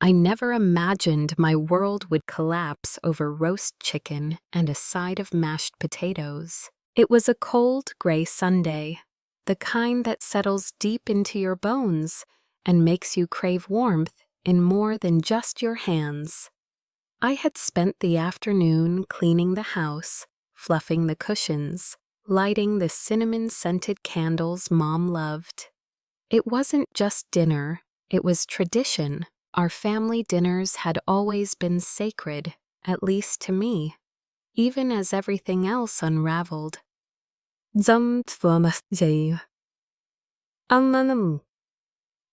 I never imagined my world would collapse over roast chicken and a side of mashed potatoes. It was a cold, gray Sunday, the kind that settles deep into your bones and makes you crave warmth in more than just your hands. I had spent the afternoon cleaning the house, fluffing the cushions, lighting the cinnamon-scented candles Mom loved. It wasn't just dinner, it was tradition. Our family dinners had always been sacred, at least to me, even as everything else unraveled.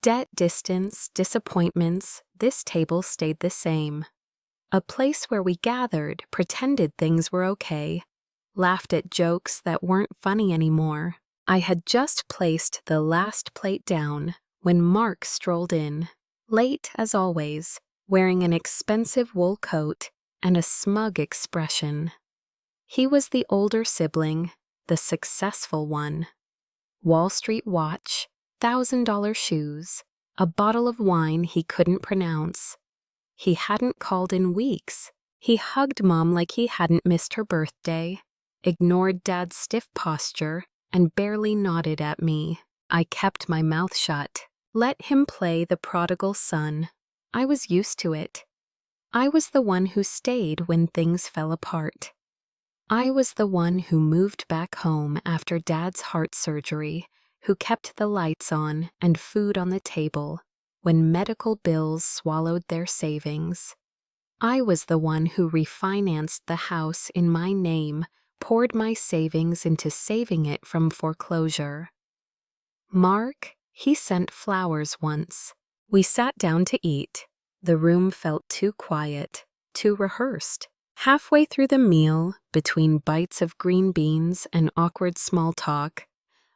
Debt, distance, disappointments, this table stayed the same. A place where we gathered, pretended things were okay, laughed at jokes that weren't funny anymore. I had just placed the last plate down when Mark strolled in, late as always, wearing an expensive wool coat and a smug expression. He was the older sibling, the successful one. Wall Street watch, $1,000 shoes, a bottle of wine he couldn't pronounce. He hadn't called in weeks. He hugged Mom like he hadn't missed her birthday, ignored Dad's stiff posture, and barely nodded at me. I kept my mouth shut. Let him play the prodigal son. I was used to it. I was the one who stayed when things fell apart. I was the one who moved back home after Dad's heart surgery, who kept the lights on and food on the table when medical bills swallowed their savings. I was the one who refinanced the house in my name, poured my savings into saving it from foreclosure. Mark, he sent flowers once. We sat down to eat. The room felt too quiet, too rehearsed. Halfway through the meal, between bites of green beans and awkward small talk,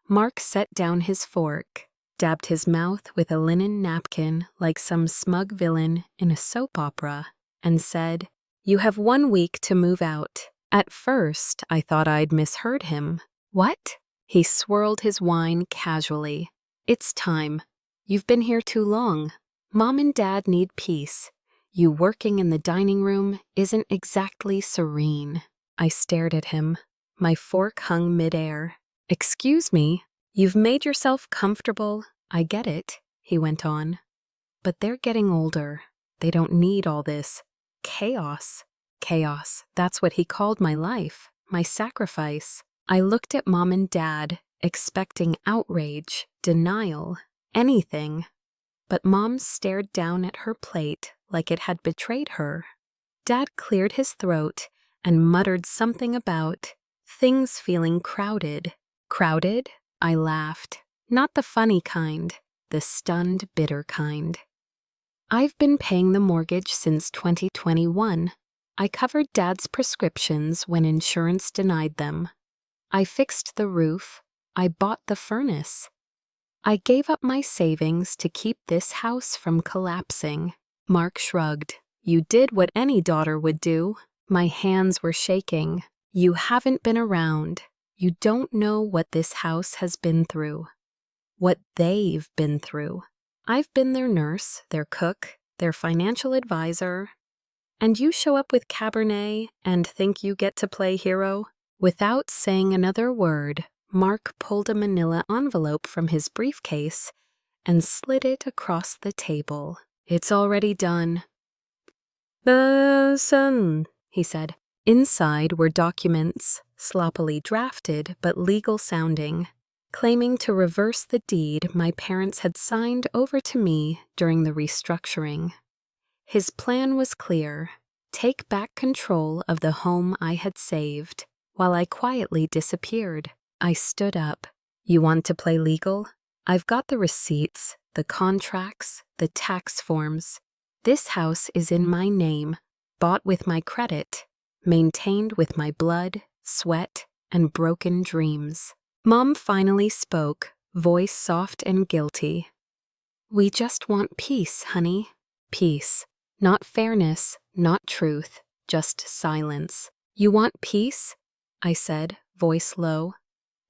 Mark set down his fork, dabbed his mouth with a linen napkin like some smug villain in a soap opera, and said, "You have 1 week to move out." At first, I thought I'd misheard him. What? He swirled his wine casually. "It's time. You've been here too long. Mom and Dad need peace. You working in the dining room isn't exactly serene." I stared at him. My fork hung midair. "Excuse me, you've made yourself comfortable. I get it," he went on. "But they're getting older. They don't need all this chaos." Chaos, that's what he called my life, my sacrifice. I looked at Mom and Dad, expecting outrage, denial, anything. But Mom stared down at her plate like it had betrayed her. Dad cleared his throat and muttered something about things feeling crowded. Crowded? I laughed. Not the funny kind, the stunned, bitter kind. I've been paying the mortgage since 2021. I covered Dad's prescriptions when insurance denied them. I fixed the roof. I bought the furnace. I gave up my savings to keep this house from collapsing. Mark shrugged. "You did what any daughter would do." My hands were shaking. "You haven't been around. You don't know what this house has been through. What they've been through. I've been their nurse, their cook, their financial advisor. And you show up with Cabernet and think you get to play hero?" Without saying another word, Mark pulled a manila envelope from his briefcase and slid it across the table. "It's already done." "Son," he said. Inside were documents, sloppily drafted but legal sounding, claiming to reverse the deed my parents had signed over to me during the restructuring. His plan was clear: take back control of the home I had saved, while I quietly disappeared. I stood up. "You want to play legal? I've got the receipts, the contracts, the tax forms. This house is in my name, bought with my credit, maintained with my blood, sweat, and broken dreams." Mom finally spoke, voice soft and guilty. "We just want peace, honey. Peace. Not fairness, not truth, just silence." "You want peace?" I said, voice low.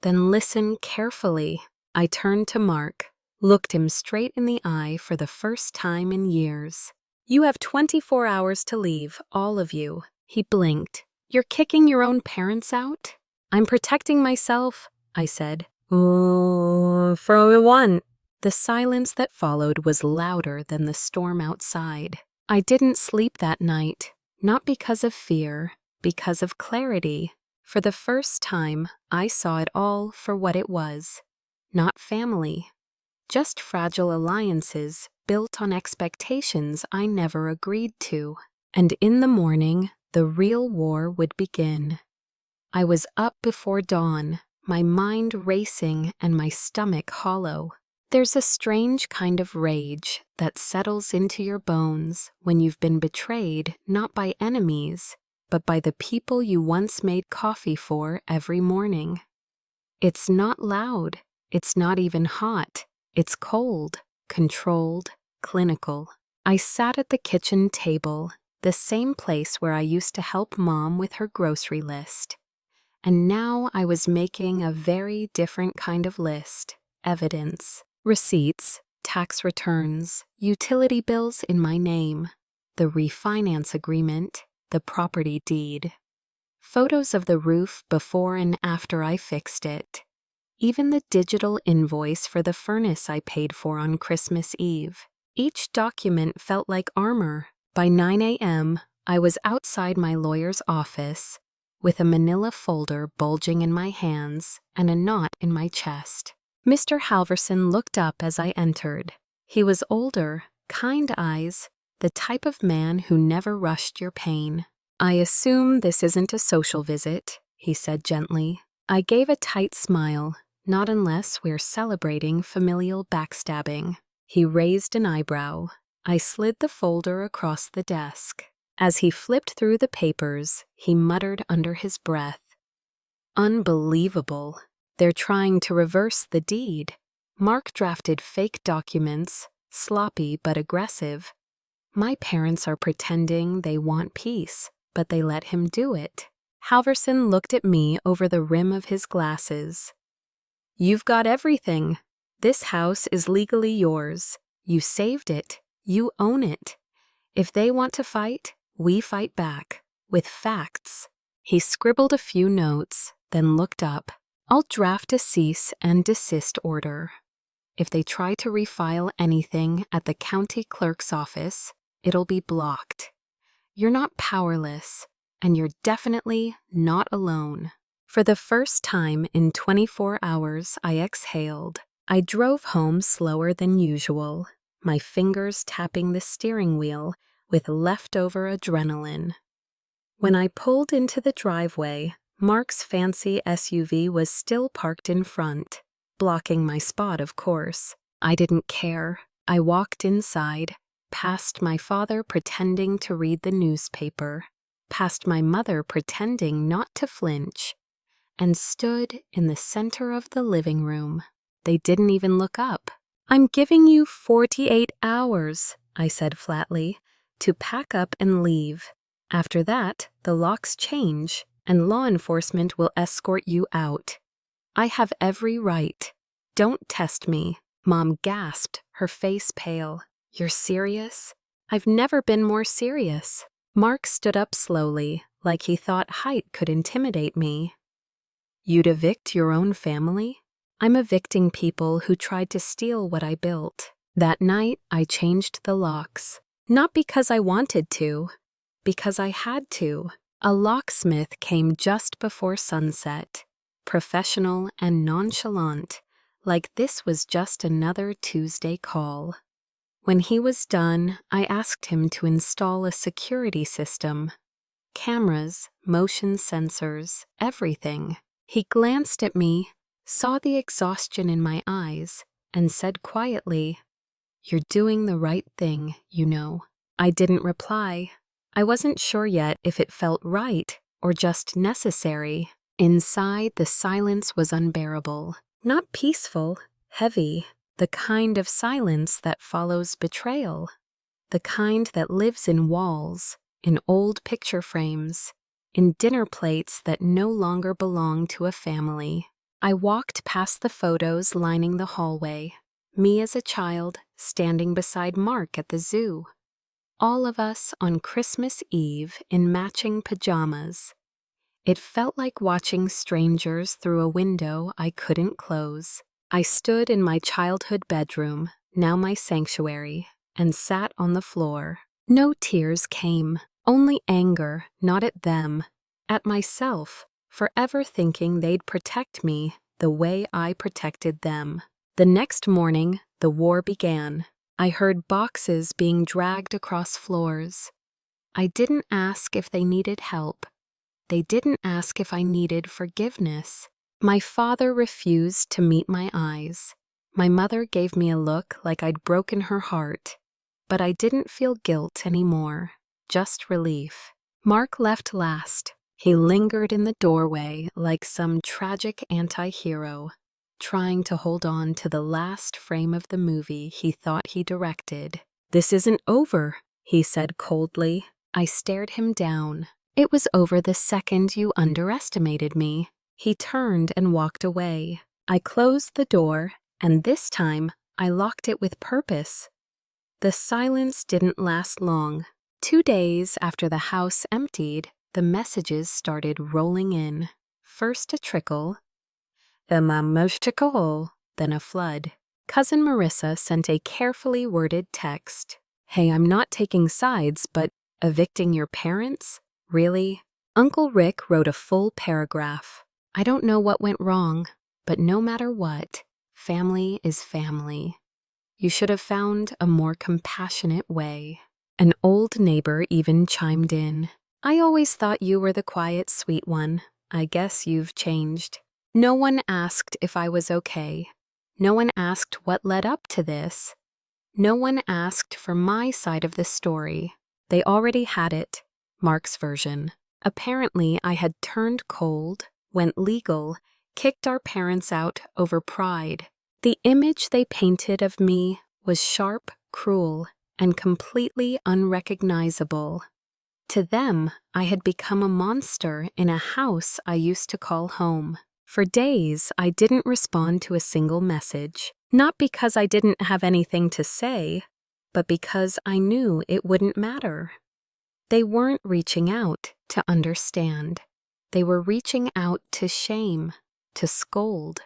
"Then listen carefully." I turned to Mark, looked him straight in the eye for the first time in years. You have 24 hours to leave, all of you. He blinked. You're kicking your own parents out? I'm protecting myself, I said. For one. The silence that followed was louder than the storm outside. I didn't sleep that night, not because of fear, because of clarity. For the first time, I saw it all for what it was. Not family. Just fragile alliances built on expectations I never agreed to. And in the morning, the real war would begin. I was up before dawn, my mind racing and my stomach hollow. There's a strange kind of rage that settles into your bones when you've been betrayed not by enemies, but by the people you once made coffee for every morning. It's not loud, it's not even hot, it's cold, controlled, clinical. I sat at the kitchen table, the same place where I used to help Mom with her grocery list. And now I was making a very different kind of list. Evidence, receipts, tax returns, utility bills in my name, the refinance agreement, the property deed. Photos of the roof before and after I fixed it. Even the digital invoice for the furnace I paid for on Christmas Eve. Each document felt like armor. By 9 a.m., I was outside my lawyer's office, with a manila folder bulging in my hands and a knot in my chest. Mr. Halverson looked up as I entered. He was older, kind eyes, the type of man who never rushed your pain. I assume this isn't a social visit, he said gently. I gave a tight smile, not unless we're celebrating familial backstabbing. He raised an eyebrow. I slid the folder across the desk. As he flipped through the papers, he muttered under his breath, "Unbelievable. They're trying to reverse the deed. Mark drafted fake documents, sloppy but aggressive. My parents are pretending they want peace, but they let him do it." Halverson looked at me over the rim of his glasses. "You've got everything. This house is legally yours. You saved it. You own it. If they want to fight, we fight back, with facts." He scribbled a few notes, then looked up. "I'll draft a cease and desist order. If they try to refile anything at the county clerk's office, it'll be blocked. You're not powerless, and you're definitely not alone." For the first time in 24 hours, I exhaled. I drove home slower than usual, my fingers tapping the steering wheel with leftover adrenaline. When I pulled into the driveway, Mark's fancy SUV was still parked in front, blocking my spot, of course. I didn't care. I walked inside, past my father pretending to read the newspaper, past my mother pretending not to flinch, and stood in the center of the living room. They didn't even look up. "I'm giving you 48 hours, I said flatly, "to pack up and leave. After that, the locks change, and law enforcement will escort you out. I have every right. Don't test me." Mom gasped, her face pale. "You're serious?" "I've never been more serious." Mark stood up slowly, like he thought height could intimidate me. "You'd evict your own family?" "I'm evicting people who tried to steal what I built." That night, I changed the locks. Not because I wanted to, because I had to. A locksmith came just before sunset, professional and nonchalant, like this was just another Tuesday call. When he was done, I asked him to install a security system. Cameras, motion sensors, everything. He glanced at me, saw the exhaustion in my eyes, and said quietly, "You're doing the right thing, you know." I didn't reply. I wasn't sure yet if it felt right or just necessary. Inside, the silence was unbearable. Not peaceful, heavy, the kind of silence that follows betrayal. The kind that lives in walls, in old picture frames, in dinner plates that no longer belong to a family. I walked past the photos lining the hallway, me as a child standing beside Mark at the zoo. all of us on Christmas Eve in matching pajamas. It felt like watching strangers through a window I couldn't close. I stood in my childhood bedroom, now my sanctuary, and sat on the floor. No tears came, only anger, not at them, at myself, forever thinking they'd protect me the way I protected them. The next morning, the war began. I heard boxes being dragged across floors. I didn't ask if they needed help. They didn't ask if I needed forgiveness. My father refused to meet my eyes. My mother gave me a look like I'd broken her heart. But I didn't feel guilt anymore, just relief. Mark left last. He lingered in the doorway like some tragic anti-hero, trying to hold on to the last frame of the movie he thought he directed. "This isn't over," he said coldly. I stared him down. "It was over the second you underestimated me." He turned and walked away. I closed the door, and this time I locked it with purpose. The silence didn't last long. 2 days after the house emptied, the messages started rolling in. First a trickle, then a flood. Cousin Marissa sent a carefully worded text. "Hey, I'm not taking sides, but evicting your parents? Really?" Uncle Rick wrote a full paragraph. "I don't know what went wrong, but no matter what, family is family. You should have found a more compassionate way." An old neighbor even chimed in. "I always thought you were the quiet, sweet one. I guess you've changed." No one asked if I was okay. No one asked what led up to this. No one asked for my side of the story. They already had it, Mark's version. Apparently, I had turned cold, went legal, kicked our parents out over pride. The image they painted of me was sharp, cruel, and completely unrecognizable. To them, I had become a monster in a house I used to call home. For days, I didn't respond to a single message, not because I didn't have anything to say, but because I knew it wouldn't matter. They weren't reaching out to understand. They were reaching out to shame, to scold,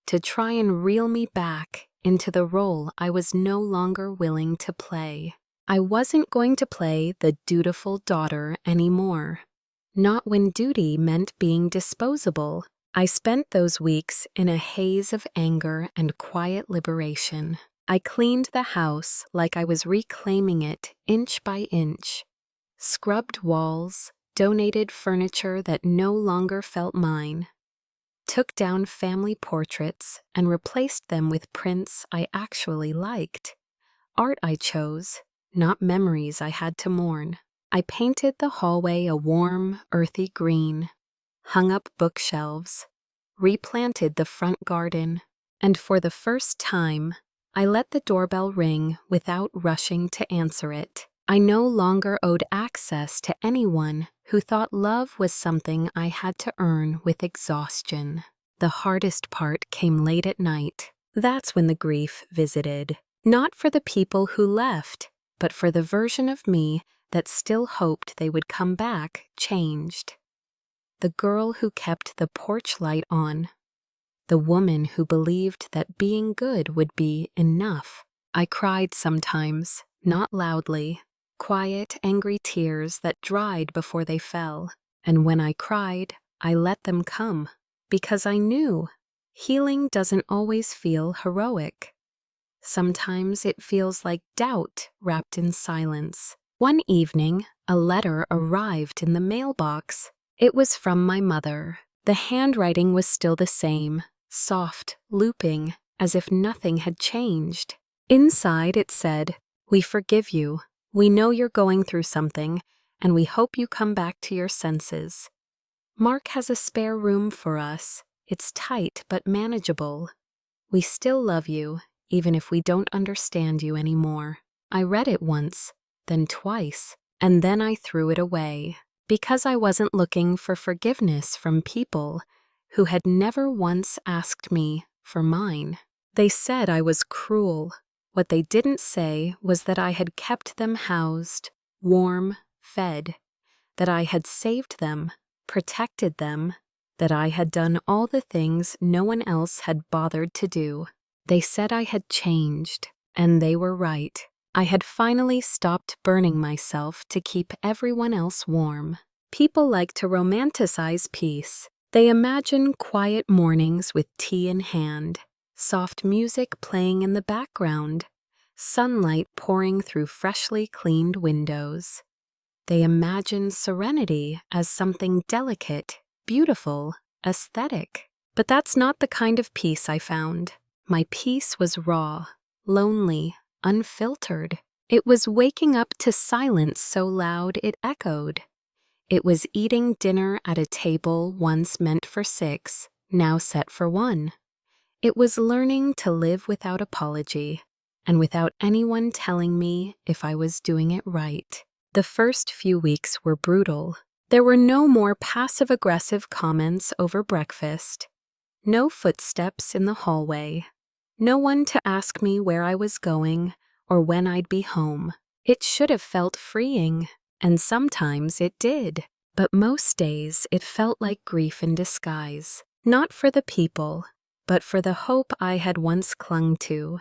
to try and reel me back into the role I was no longer willing to play. I wasn't going to play the dutiful daughter anymore. Not when duty meant being disposable. I spent those weeks in a haze of anger and quiet liberation. I cleaned the house like I was reclaiming it inch by inch. Scrubbed walls, donated furniture that no longer felt mine, took down family portraits and replaced them with prints I actually liked. Art I chose, not memories I had to mourn. I painted the hallway a warm, earthy green, hung up bookshelves, replanted the front garden, and for the first time, I let the doorbell ring without rushing to answer it. I no longer owed access to anyone who thought love was something I had to earn with exhaustion. The hardest part came late at night. That's when the grief visited. Not for the people who left, but for the version of me that still hoped they would come back changed. The girl who kept the porch light on. The woman who believed that being good would be enough. I cried sometimes, not loudly. Quiet, angry tears that dried before they fell. And when I cried, I let them come, because I knew healing doesn't always feel heroic. Sometimes it feels like doubt wrapped in silence. One evening, a letter arrived in the mailbox. It was from my mother. The handwriting was still the same, soft, looping, as if nothing had changed. Inside it said, "We forgive you. We know you're going through something, and we hope you come back to your senses. Mark has a spare room for us. It's tight but manageable. We still love you, even if we don't understand you anymore." I read it once, then twice, and then I threw it away, because I wasn't looking for forgiveness from people who had never once asked me for mine. They said I was cruel. What they didn't say was that I had kept them housed, warm, fed, that I had saved them, protected them, that I had done all the things no one else had bothered to do. They said I had changed, and they were right. I had finally stopped burning myself to keep everyone else warm. People like to romanticize peace. They imagine quiet mornings with tea in hand, soft music playing in the background, sunlight pouring through freshly cleaned windows. They imagine serenity as something delicate, beautiful, aesthetic. But that's not the kind of peace I found. My peace was raw, lonely, unfiltered. It was waking up to silence so loud it echoed. It was eating dinner at a table once meant for 6, now set for 1. It was learning to live without apology, and without anyone telling me if I was doing it right. The first few weeks were brutal. There were no more passive-aggressive comments over breakfast, no footsteps in the hallway, no one to ask me where I was going or when I'd be home. It should have felt freeing, and sometimes it did. But most days it felt like grief in disguise, not for the people, but for the hope I had once clung to,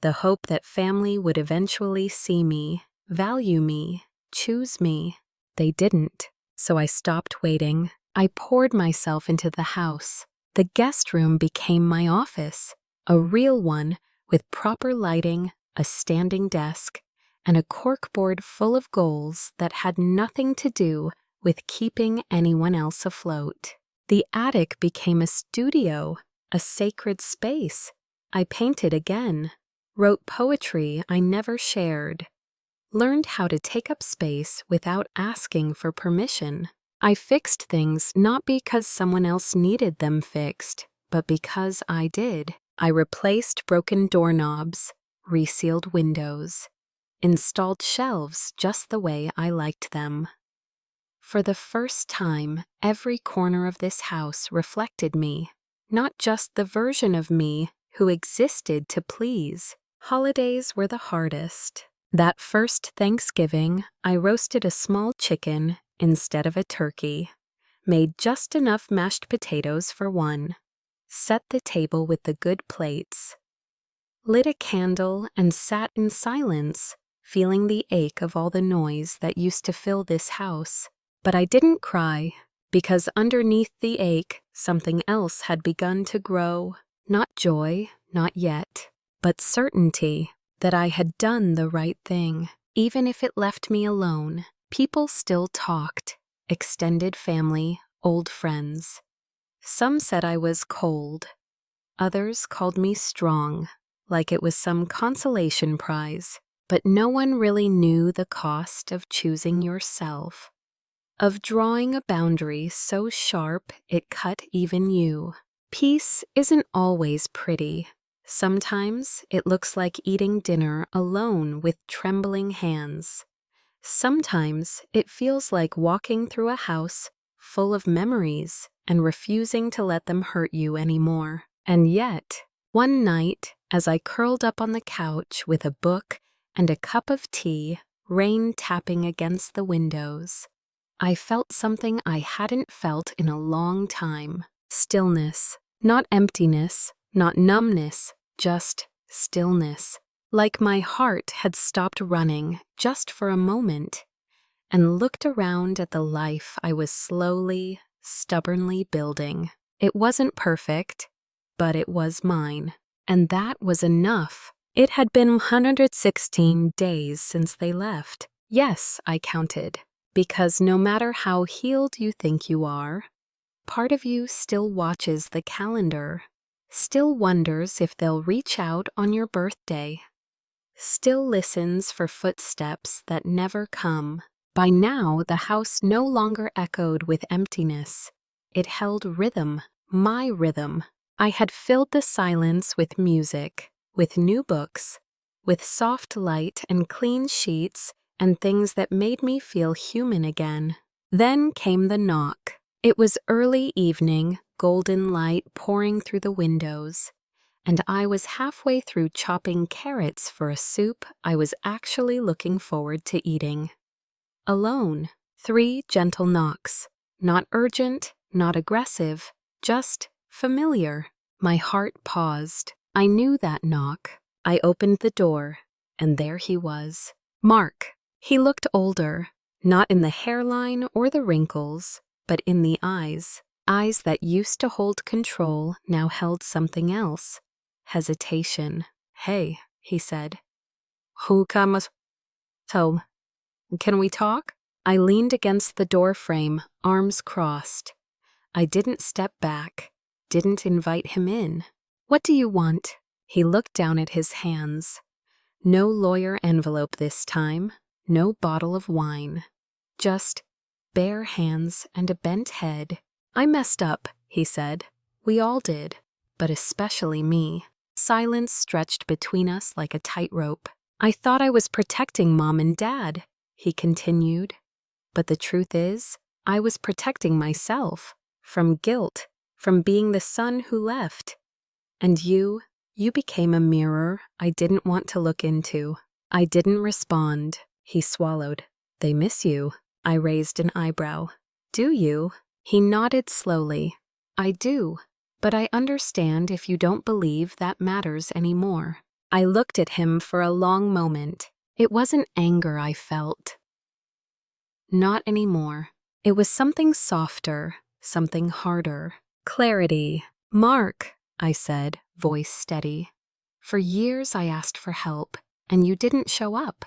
the hope that family would eventually see me, value me, choose me. They didn't, so I stopped waiting. I poured myself into the house. The guest room became my office, a real one with proper lighting, a standing desk, and a corkboard full of goals that had nothing to do with keeping anyone else afloat. The attic became a studio, a sacred space. I painted again, wrote poetry I never shared, learned how to take up space without asking for permission. I fixed things not because someone else needed them fixed, but because I did. I replaced broken doorknobs, resealed windows, installed shelves just the way I liked them. For the first time, every corner of this house reflected me, not just the version of me who existed to please. Holidays were the hardest. That first Thanksgiving, I roasted a small chicken instead of a turkey, made just enough mashed potatoes for one, set the table with the good plates, lit a candle and sat in silence, feeling the ache of all the noise that used to fill this house. But I didn't cry, because underneath the ache, something else had begun to grow. Not joy, not yet, but certainty that I had done the right thing. Even if it left me alone, people still talked, extended family, old friends. Some said I was cold. Others called me strong, like it was some consolation prize. But no one really knew the cost of choosing yourself, of drawing a boundary so sharp it cut even you. Peace isn't always pretty. Sometimes it looks like eating dinner alone with trembling hands. Sometimes it feels like walking through a house full of memories and refusing to let them hurt you anymore. And yet, one night, as I curled up on the couch with a book and a cup of tea, rain tapping against the windows, I felt something I hadn't felt in a long time. Stillness. Not emptiness, not numbness, just stillness. Like my heart had stopped running just for a moment and looked around at the life I was slowly, stubbornly building. It wasn't perfect, but it was mine. And that was enough. It had been 116 days since they left. Yes, I counted. Because no matter how healed you think you are, part of you still watches the calendar, still wonders if they'll reach out on your birthday, still listens for footsteps that never come. By now, the house no longer echoed with emptiness. It held rhythm, my rhythm. I had filled the silence with music, with new books, with soft light and clean sheets and things that made me feel human again. Then came the knock. It was early evening, golden light pouring through the windows, and I was halfway through chopping carrots for a soup I was actually looking forward to eating. alone. 3 gentle knocks. Not urgent, not aggressive, just familiar. My heart paused. I knew that knock. I opened the door, and there he was. Mark. He looked older, not in the hairline or the wrinkles, but in the eyes. Eyes that used to hold control now held something else. Hesitation. Hey, he said. Who comes? So, can we talk? I leaned against the door frame, arms crossed. I didn't step back, didn't invite him in. What do you want? He looked down at his hands. No lawyer envelope this time, no bottle of wine. Just bare hands and a bent head. I messed up, he said. We all did, but especially me. Silence stretched between us like a tightrope. I thought I was protecting Mom and Dad, he continued. But the truth is, I was protecting myself from guilt, from being the son who left. And you became a mirror I didn't want to look into. I didn't respond. He swallowed. They miss you. I raised an eyebrow. Do you? He nodded slowly. I do, but I understand if you don't believe that matters anymore. I looked at him for a long moment. It wasn't anger I felt. Not anymore. It was something softer, something harder. Clarity. Mark, I said, voice steady. For years I asked for help, and you didn't show up.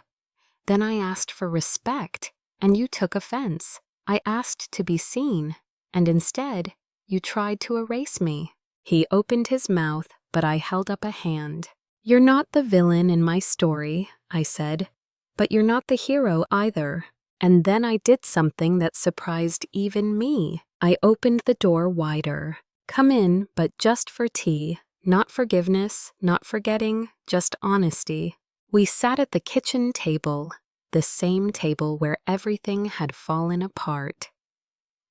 Then I asked for respect, and you took offense. I asked to be seen, and instead, you tried to erase me. He opened his mouth, but I held up a hand. You're not the villain in my story, I said, but you're not the hero either. And then I did something that surprised even me. I opened the door wider. Come in, but just for tea. Not forgiveness, not forgetting, just honesty. We sat at the kitchen table, the same table where everything had fallen apart.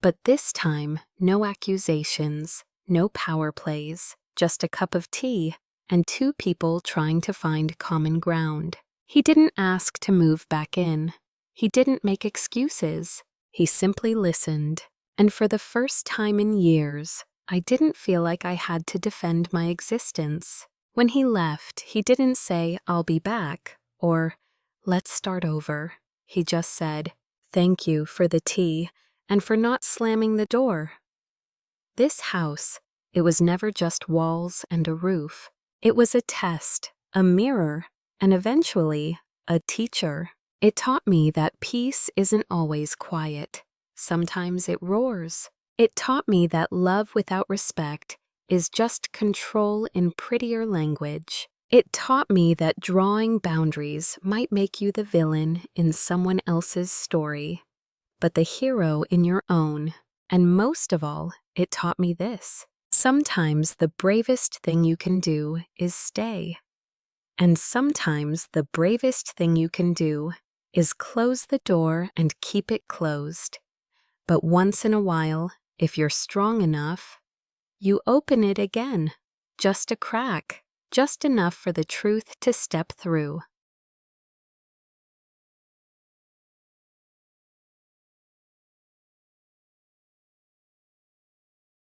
But this time, no accusations, no power plays, just a cup of tea and 2 people trying to find common ground. He didn't ask to move back in. He didn't make excuses. He simply listened. And for the first time in years, I didn't feel like I had to defend my existence. When he left, he didn't say, I'll be back, or let's start over. He just said, thank you for the tea and for not slamming the door. This house, it was never just walls and a roof. It was a test, a mirror, and eventually, a teacher. It taught me that peace isn't always quiet. Sometimes it roars. It taught me that love without respect is just control in prettier language. It taught me that drawing boundaries might make you the villain in someone else's story, but the hero in your own. And most of all, it taught me this. Sometimes the bravest thing you can do is stay. And sometimes the bravest thing you can do is close the door and keep it closed. But once in a while, if you're strong enough, you open it again. Just a crack, just enough for the truth to step through.